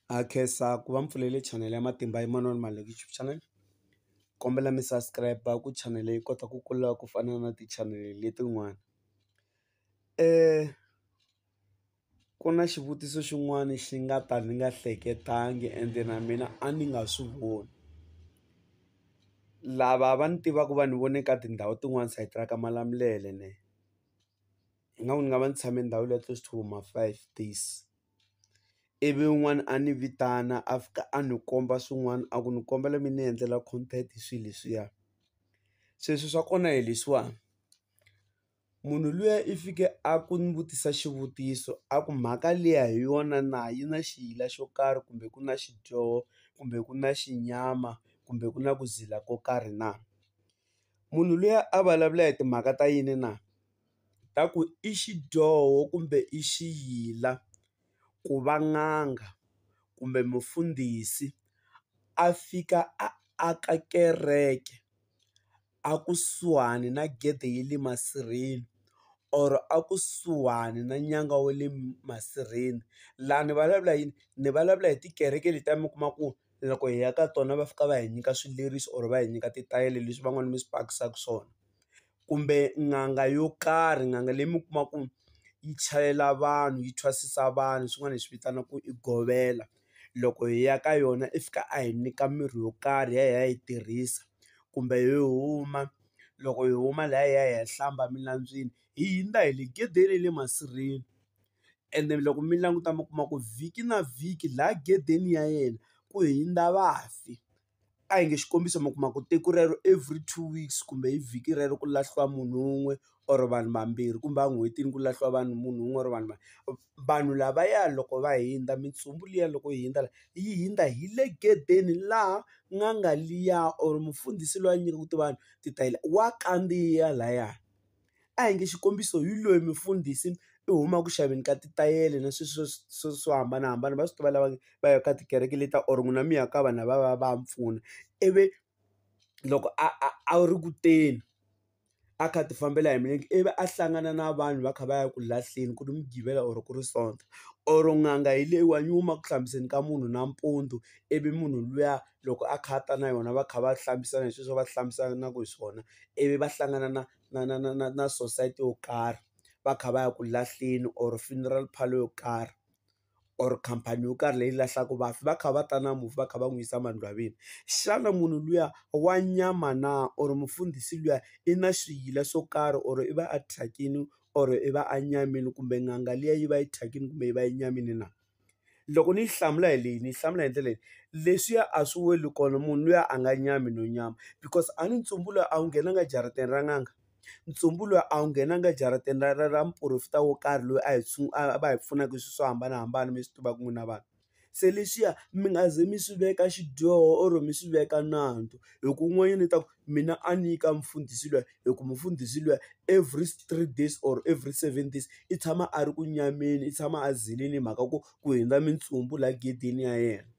Khensa ku va mpfulele channel ya Matimba Emmanuel Maluleke YouTube channel. Kombela mi subscribe ku channel yi kota ku kula ku fana na ti-channel letin'wana. Ku na xivutiso xin'wana xi nga ta ni nga hleketangi ende na mina a ni nga swi voni. Lava va ni tivaka va ni vone ka tindhawu tin'wana sayiti ra ka Malamulele ne. Ingaku ni nga va ni tshame ndhawu liya close to ma 5 days. Ivi un'wana a ni vitana a fika a ni komba swin'wana a ku ni kombela mi ni endlela content hi swilo leswiya. Sweswi swa kona hi leswiwani, munhu luya i fike a ku ni vutisa xivutiso a ku mhaka liya hi yona na yi na xiyila xo karhi kumbe ku na xidyoho kumbe ku na xinyama kumbe ku na ku zila ko karhi na. Munhu luya a vulavula hi timhaka ta yini na, ta ku i xidyoho kumbe i xiyila ku va n'anga kumbe mufundhisi a fika a aka kereke a kusuhani na gede ya le masirheni or a kusuhani na nyanga wa le masirheni. Laha ni vulavula yini, ni vulavula hi tikereke letiya mi kuma ku loko hi ya ka tona va fika va hi nyika swileriso or va hi nyika titayele leswi van'wana mi swi pakisaka swona. Kumbe n'anga yo karhi, n'anga leyi mi kuma ku yi chalela vanhu yi thwasisa vanhu swin'wana hi swi vitana ku i govela. Loko hi ya ka yona i fika a hi nyika mirhi yo karhi hi ya hi tirhisa, kumbe hi huma loko hi huma lahaya hi ya hi ya hlamba milantswini hi hindza hi le gedeni ya le masirheni. Ende loko mi languta mi kuma ku vhiki na vhiki laha gedeni ya yena ku hindza vafi. A hi nge xikombiso mi kuma ku tiko rero every 2 weeks kumbe hi vhiki rero ku lahliwa munhu wun'we or vanhu vambirhi, kumbe en'hwetini ku lahliwa munhu wun'we or vanhu vanhu lavaya loko va hindza mintsumbu liya loko yi hindza yi hindza hi le gedeni laha n'anga liya or mufundhisi loyi a nyikaku vanhu titayele wa kandziya lahaya. A hi nge xikombiso hi loyi mufundhisi i huma ku xaveni ka titayele na swilo swo hambanahambana va swi tiva lava va ya ka tikereke letiya or n'wina mi ya ka vanhu va mpfuna. Ivi loko a ri kuteni a kha ti fambela hi milenge ivi a hlangana na vanhu va kha va ya ku lahleni ku ri mugqivela or ku ri sonto, or n'anga hi leyiwani yi huma ku hlambiseni ka munhu nampundzu. Ivi munhu luya loko a kha a ta na yona va kha va hlambisana hi sweswo va hlambisanaku hi swona, ivi va hlangana na society yo karhi va kha va ya ku lahleni or funeral parlour yo karhi or khampani yo karhi leyi lahlaka vafi va kha va ta na mufi va kha va n'wi yisa emangcwabeni. Xana munhu luya wa nyama na or mufundhisi luya i na swiyila swo karhi or i va a thyakini or i va a nyamini kumbe n'anga liya yi va yi thyakini kumbe yi va yi nyamini na? Loko ni yi hlamula hi leyi ni yi hlamula hi ndlela leyi, leswiya a swi weli kona munhu luya a nga nyami no nyama because a ni ntsumbu loyi a wu nghenanga ejarateni ra n'anga. Ntsumbu loyi a wu nghenanga ejarateni ra muprofita wo karhi loyi a va hi pfunaka hi swilo swo hambanahambana mi swi tivaka n'wina vanhu. Se leswiya mi nga ze mi swi veka xidyoho or mi swi veka nandzu, hi ku un'wanyana i ta ku mina a nyika mufundhisi luya hi ku mufundhisi luya every 3 days or every 7 days i tshama a ri ku nyameni, i tshama a zileni hi mhaka ku hindza mintsumbu laha gedeni ya yena.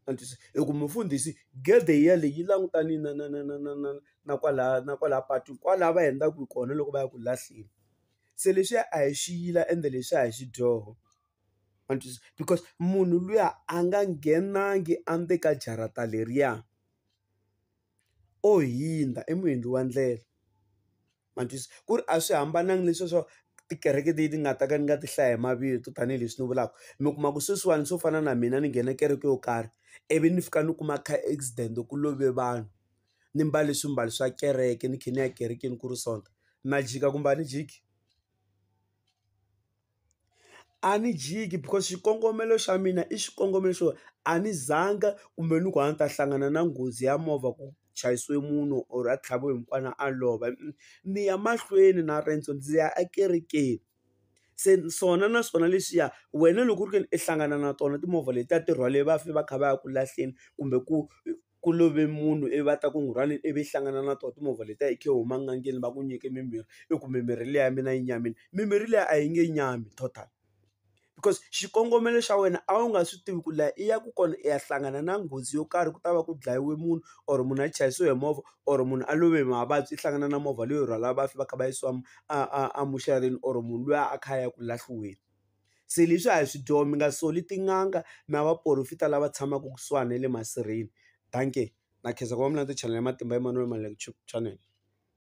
Hi ku mufundhisi gede yaleyi yi langutane na kwalaha patwini kwalaho va hundzaka kona loko va ya ku lahleni. Se leswiya a hi xiyila ende leswi a hi xidyoho, because munhu luya a nga nghenangi endzeni ka jarata leriya o hindza i muendli wa ndlela. Ku ri a swi hambananga leswiya swa tikereke leti nga ta ka ni nga ti hlaya hi mavito tanihileswi ni vulaka. Mi kuma ku sweswiwani swo fana na mina ni nghena kereke yo karhi ivi ni fika ni kuma car accident ku love vanhu, ni mbale swimbalo swa kereke ni kha ni ya kerekeni ku ri sonto, na jika kumbe a ni jiki? A ni jiki because xikongomelo xa mina i xikongomelo xo a ni zanga kumbe ni ku a ni ta hlangana na nghozi ya movha ku chayisiwe munhu or a tlhaviwe mukwana a lova. Ni ya mahlweni na riendzo ndzi ya ekerekeni. Se naswona leswiya wena loko u ri ke ni i hlangana na tona timovha letiya ti rhwale vafi va kha va ya ku lahleni kumbe ku love munhu ivi va ta ku n'wi rhwaleni ivi i hlangana na tona timovha letiya i khe i huma n'angeni va ku nyike mimirhi i ku mimirhi liya ya mina yi nyamini. Mimirhi liya a yi nge nyami total because xikongomelo xa wena a wu nga swi tivi ku laha i ya ku kona i ya hlangana na nghozi yo karhi ku ta va ku dlayiwe munhu or munhu a chayisiwe hi movha or munhu a love hi mavabyi i hlangana na movha leyi rhwala vafi va kha va yisiwa a muxareni or munhu luya a kha a ya ku lahliweni. se leswi a hi swi dyoho mi nga soli tin'anga na vaporofita lava tshamaka kusuhani na le masirheni danke na khensa ku va mi landzela channel ya Matimba Emmanuel Maleng YouTube channel.